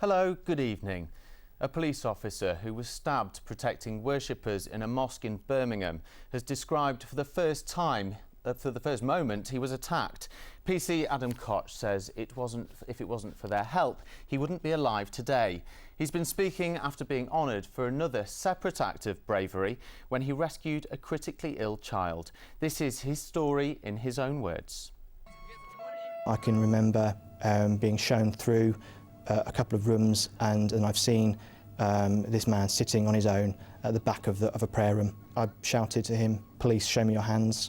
Hello, good evening. A police officer who was stabbed protecting worshippers in a mosque in Birmingham has described for the first moment he was attacked. PC Adam Koch says if it wasn't for their help, he wouldn't be alive today. He's been speaking after being honoured for another separate act of bravery when he rescued a critically ill child. This is his story in his own words. I can remember being shown through a couple of rooms and I've seen this man sitting on his own at the back of a prayer room. I shouted to him, "Police, show me your hands."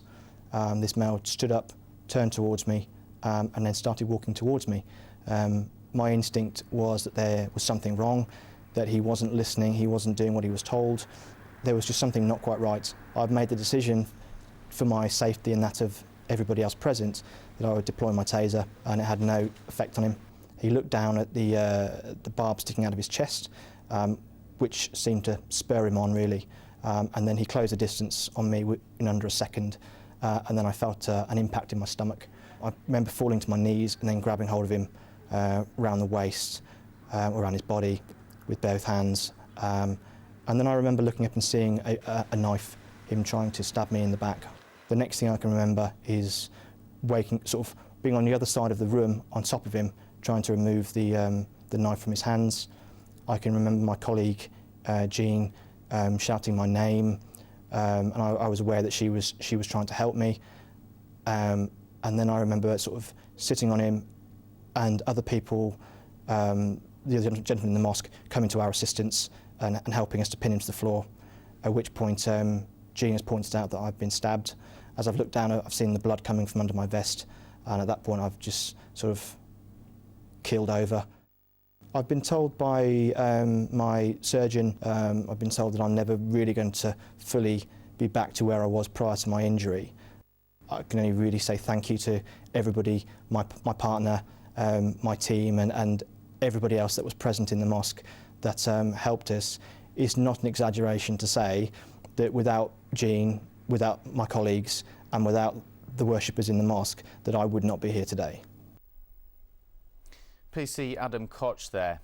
This male stood up, turned towards me and then started walking towards me. My instinct was that there was something wrong, that he wasn't listening, he wasn't doing what he was told. There was just something not quite right. I've made the decision for my safety and that of everybody else present that I would deploy my taser, and it had no effect on him. He looked down at the barb sticking out of his chest, which seemed to spur him on really, and then he closed the distance on me in under a second, and then I felt an impact in my stomach. I remember falling to my knees and then grabbing hold of him around the waist, around his body with both hands, and then I remember looking up and seeing a knife, him trying to stab me in the back. The next thing I can remember is being on the other side of the room on top of him, trying to remove the knife from his hands. I can remember my colleague Jean shouting my name, and I was aware that she was trying to help me. And then I remember sort of sitting on him, and other people, the other gentlemen in the mosque, coming to our assistance and helping us to pin him to the floor. At which point Jean has pointed out that I've been stabbed. As I've looked down, I've seen the blood coming from under my vest, and at that point I've just sort of keeled over. I've been told by my surgeon, I've been told that I'm never really going to fully be back to where I was prior to my injury. I can only really say thank you to everybody, my partner, my team and everybody else that was present in the mosque that helped us. It's not an exaggeration to say that without Jean, without my colleagues and without the worshippers in the mosque, that I would not be here today. PC Adam Koch there.